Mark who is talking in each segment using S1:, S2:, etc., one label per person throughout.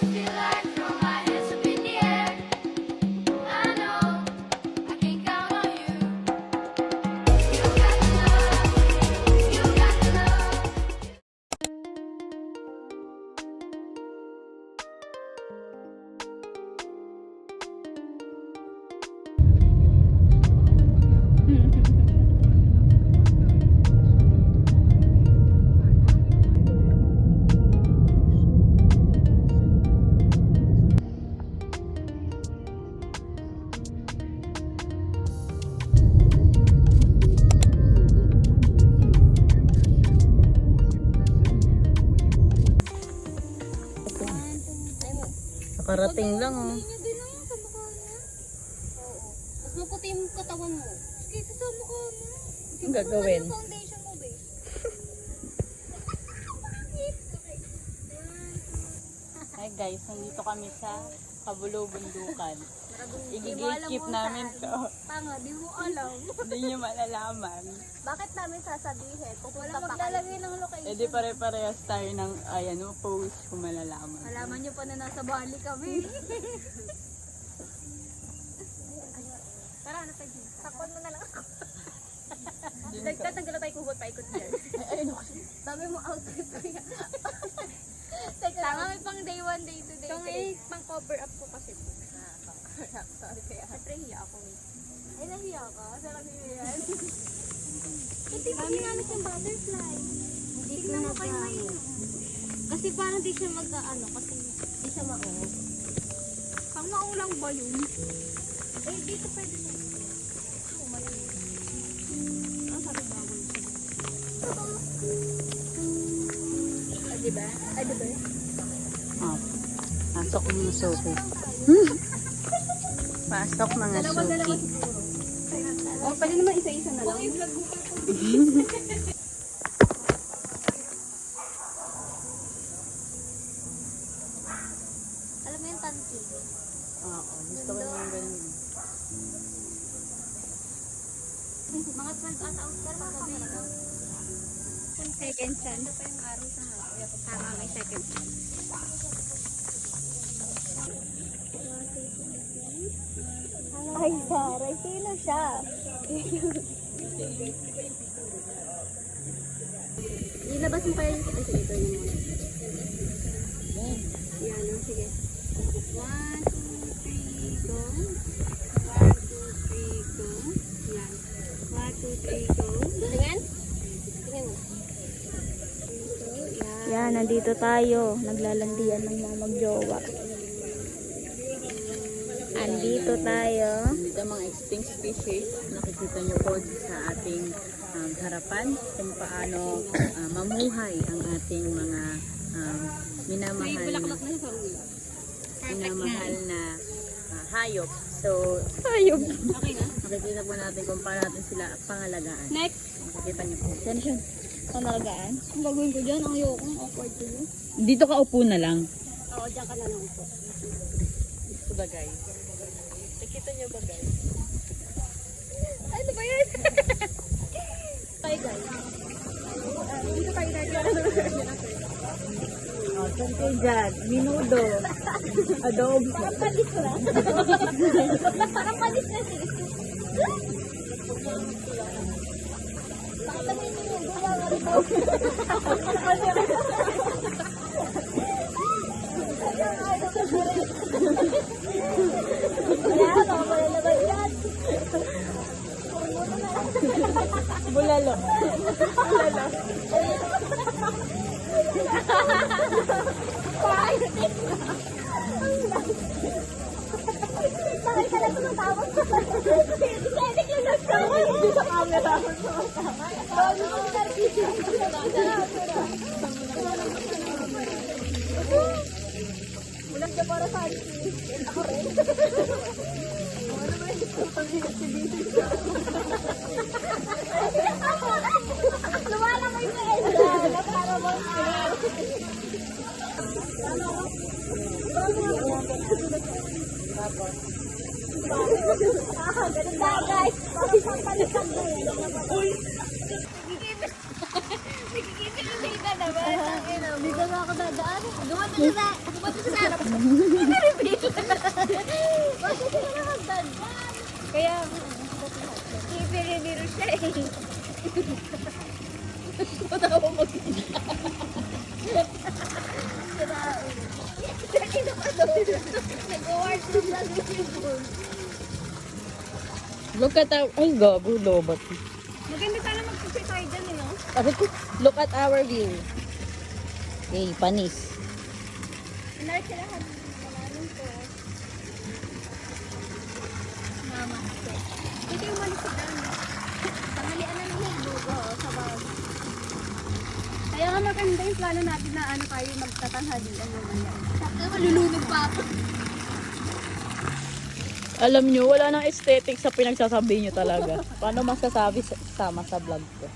S1: feel like throw my hands up in the air. I know I can count on you. You got the love, you got the love.
S2: Nakarating lang oh.
S3: Niya din ang sa mukha niya. Oo. Mas maputi yung katawan mo. Kasi sa mukha mo.
S2: Ang gagawin?
S3: Ano foundation mo, babe?
S2: Hi guys, nandito kami sa Kabulo Bundukan. I-gatekeep namin to.
S3: Tanga, di mo alam.
S2: Hindi nyo malalaman.
S3: Bakit namin sasabihin? Pupunta pa maglalagay ng location.
S2: E di pare-parehas tayo ng ayan, post kung malalaman.
S3: Alaman nyo pa na nasa Bali kami. Tara, ano tayo dito? Takpan mo na lang ako. Nagtatanggal na tayo kuhot paikot dyan. Dami mo outfit ko yan. Tama, may pang day 1, day 2, day 3. Ito pang cover up ko kasi. Sorry kaya. Siyempre hiya ako eh. Ay, nahiya ka? Sarap hiya yan. Hindi mo ginamit yung butterfly. Hindi ko na gamit. Kasi parang di siya mag-ano, kasi di siya maong. Pang maong lang ba yun? Eh, dito pwede siya. Oo, mali. Ang sabi bago siya. Ay, diba? Ay, diba?
S2: Oh. Pasok mga suki. Pasok mga suki.
S3: Oh, pwede naman isa-isa na lang. Alam mo yung tanki?
S2: Oo, gusto ko yung ganun.
S3: Mga 12 at out ka lang kami. Second chance. Ito pa yung araw sa hapon. Tama, may second chance. Ay, Saray, sino siya? Ilabas mo kaya yung kita sa ito yung mga. Yan, sige. 1, 2, 3, go. 1, 2, 3, go. Yan. 1, 2, 3, go. Tingnan? Tingnan mo.
S4: Yan, nandito tayo. Naglalandian ng mga magjowa. Andito tayo.
S2: Dito mga extinct species, nakikita nyo po sa ating harapan kung paano mamuhay ang ating mga minamahal na hayop. So, makikita po natin kung paano natin sila pangalagaan.
S3: Next.
S2: Makikita nyo po.
S4: Yan siya. Pangalagaan.
S3: Ang gagawin ko dyan, ang ayoko, awkward ko yun.
S2: Dito ka upo na lang.
S3: Oo, dyan ka na lang po.
S2: Ito ba guys? Nakita nyo ba guys?
S3: Ano ba yan? Hi guys. Dito tayo
S2: Oh, saan kayo dyan? Minudo. Adobo.
S3: Parang palis na. Parang palis na siya. Bakit naman yung gula nga rin daw? Ayan, ako pala naman yan.
S2: Bulalo. Bulalo.
S3: Bakit ka lang tumatawag? Pwede ka lang tawag. Hindi sa camera. Bago yung service. Ulang ka para sa akin. Ako rin. Ano ba yung lumalamay na Elsa. Para mo. Ganun na guys. Palitan na yun. Nagkikita yung data naman. Hindi ka na ako dadaan. Doon. Diba? Ba't sa sarap? I-reveal. Bakit sila nakagdan? Kaya, i-reveal siya eh. Patawa mo. Nag-wardrobe lang yung
S2: Look at our... Ay, gago, lobat.
S3: Maganda sana mag-picture tayo dyan, eh, no?
S2: Look at our view. Okay, panis.
S3: Inarch sila lahat. Kamarin ko. Mama. Ito yung malisitan. Tanghalian na ng hugbo. Sa bawal. Kaya nga maganda yung plano natin na ano tayo magtatanghalian naman yan. Kaya malulunod pa ako.
S2: Alam nyo, wala nang aesthetic sa pinagsasabi nyo talaga. Paano masasabi sama sa vlog ko?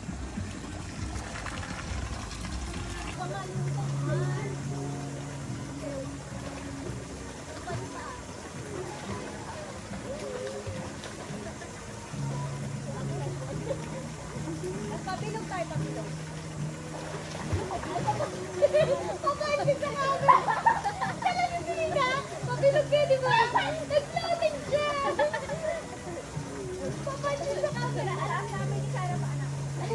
S3: Papilog tayo, papilog. Papilog sa camera. Talagang hindi ka. Papilog ka, di ba? Nag-floating siya. Papilog sa camera. Alam namin ni Sarah pa, anak. Ay,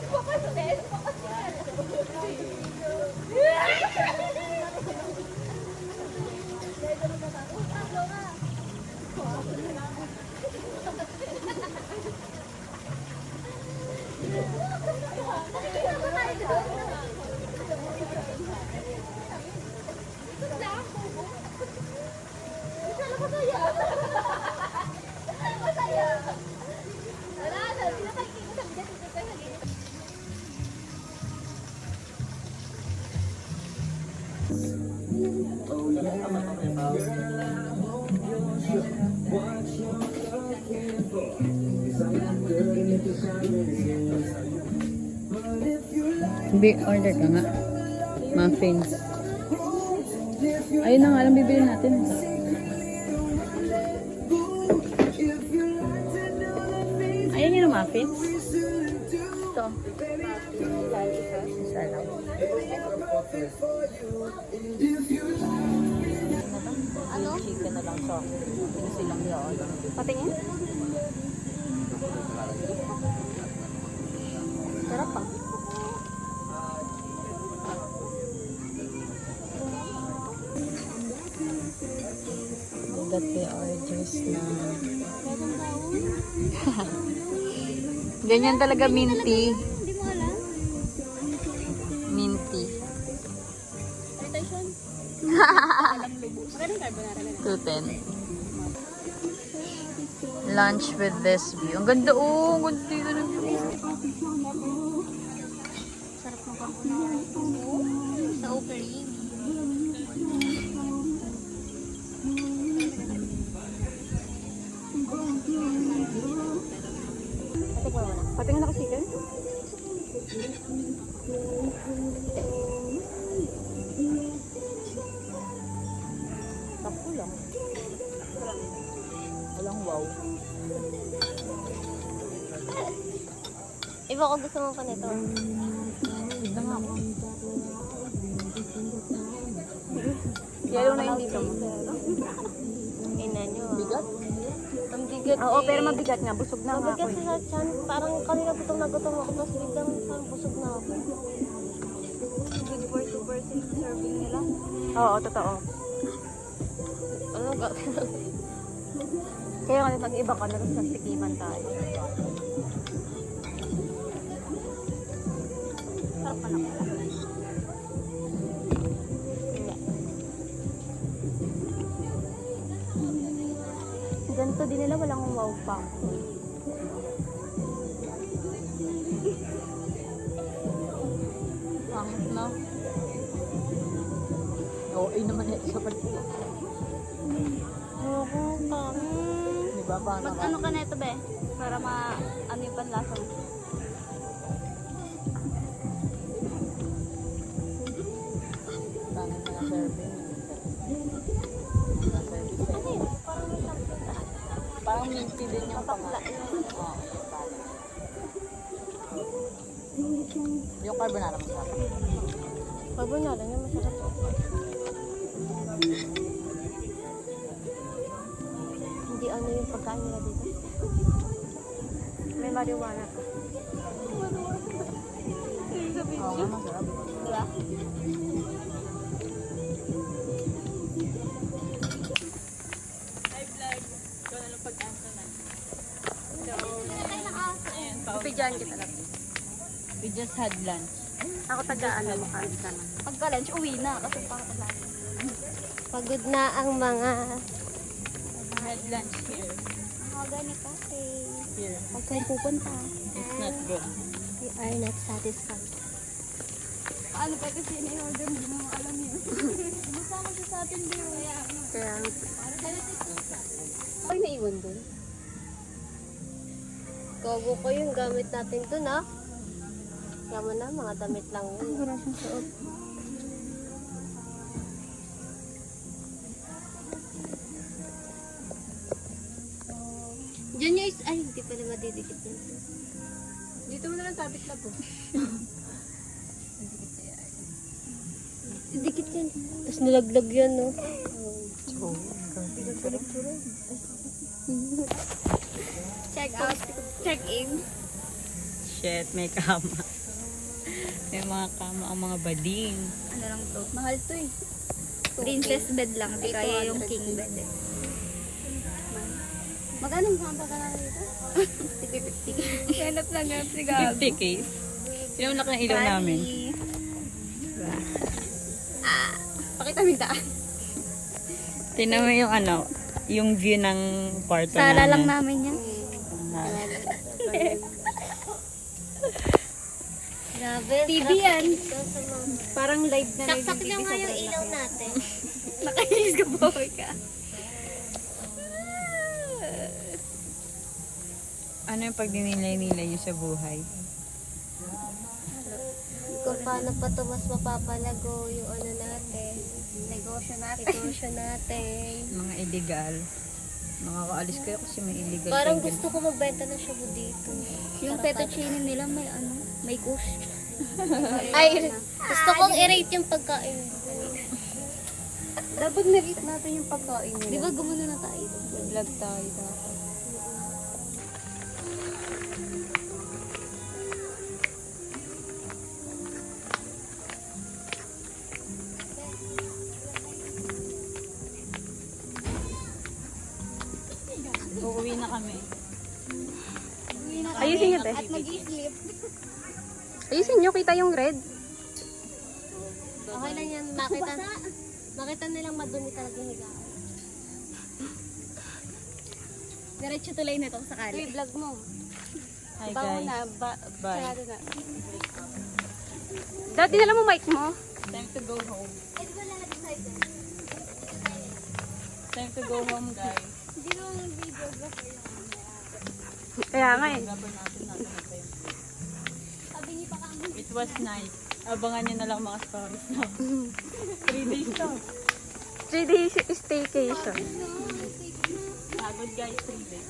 S3: papasin.
S2: Order ka nga. Muffins. Ayun na nga lang bibili natin. Ayun yung muffins. Ito. Isa lang.
S3: Ano?
S2: Chicken na lang siya. Yung silang yun.
S3: Patingin? Sarap pa.
S2: That they are just na... Ganyan talaga minty.
S3: Hindi mo alam?
S2: Minty.
S3: Retention? Alam lubos. Magandang carbonara na lang.
S2: 210. Lunch with this view. Ang ganda oh! Ang ganda dito ng view.
S3: Sarap ng carbonara. Sa opening. Patingin na kasi chicken?
S2: Sakto lang. Walang wow.
S3: Iba ko gusto mo pa nito.
S2: Ganda nga ako.
S3: Yellow na yung dito mo. Ina nyo.
S2: Bigat?
S3: Ang bigat
S4: Oo, pero mabigat nga. Busog na nga ako.
S3: Mabigat sa chan. Parang kanina gutom na gutom ako. Tapos biglang parang busog na ako. Big for 2% serving nila.
S4: Oo, totoo.
S3: Ano ga?
S4: Kaya nga nag-iba ka na rin sa tikiman tayo.
S3: Sarap pa naman.
S4: Ganito din nila, walang wow pa.
S2: Pangit na. Oo, ay naman ito sa pagkita.
S3: Oo,
S2: Di ba? Paano ka?
S3: Mag-ano ka na ito, be? Para ano yung panlasa mo.
S2: Pangit na serving.
S3: Ano yun? Parang may something.
S2: Parang minty din yung pangalan. Oo, yung carbonara masarap.
S3: Carbonara niya masarap. kinakain nila dito. May marijuana pa.
S2: Oo, masarap.
S3: Diba?
S2: Hi vlog. Ikaw na lang pag-answer na. Ayan,
S3: Pipidyan kita lang.
S2: we just had lunch.
S3: Ako taga-ano makain ka na. Pagka-lunch, uwi na kasi pang-lunch. Pagod na ang mga
S2: We had lunch here.
S3: organic cafe.
S2: Here.
S3: Huwag kayong pupunta.
S2: It's not good.
S3: We are not satisfied. Paano pa kasi in-order mo? Hindi mo alam yun. Masama siya sa atin din. Kaya ay, naiwan dun. Gogo ko yung gamit natin dun, ah. Kaya na, mga damit lang yun. Wala siyang suot. Diyan yung ay, hindi pala madidikit yun. Dito mo na lang sabit na po. Dikit yan. Tapos nalaglag yan, no? Check out. Check in.
S2: Shit, may kama. May mga kama ang mga bading.
S3: Ano lang to? Mahal to eh. Princess bed lang. Di kaya yung king bed eh. Magkano ang ka na dito? 50-50. Hanap lang yan.
S2: 50k. Yung laki ng ilaw namin.
S3: Pakita mo yung daan.
S2: Tingnan mo yung ano, yung view ng kwarto
S3: Sala
S2: namin.
S3: lang namin yan. Grabe. TV yan. Parang live na live. Saksak lang nga yung ilaw natin. Nakainis ka po ka.
S2: Ano yung pag dinilay-nilay nyo sa buhay?
S3: Kung paano pa ito mas mapapalago yung ano natin. Negosyo natin.
S2: Mga illegal. Makakaalis kayo kasi may illegal.
S3: Parang
S2: kayo.
S3: gusto ko magbenta ng shabu dito. Yung fettuccine nila may ano, may kush. Ay, gusto kong i-rate yung pagkain.
S2: Dapat na-rate natin yung pagkain nila.
S3: Di ba gumano na tayo?
S2: Vlog tayo dapat. Uuwi na kami.
S3: Ayusin nyo, te. At mag-i-sleep.
S4: Ayusin nyo, kita yung red.
S3: Okay lang yan. Makita nilang madumi talaga yung higaan. Diretso tuloy na itong sakali. Uy, vlog mo.
S2: Hi guys. Bye.
S3: Na.
S4: Dati na mo mic mo.
S2: Time to go home. Time to go home guys.
S3: Hindi naman yung videographer yung
S4: Kaya nga eh.
S2: Grabe natin pa yun.
S3: sabi niyo pa kami.
S2: It was nice. Abangan nyo na lang mga stories na. 3 days to.
S4: 3 days staycation.
S2: Pagod guys, 3 days.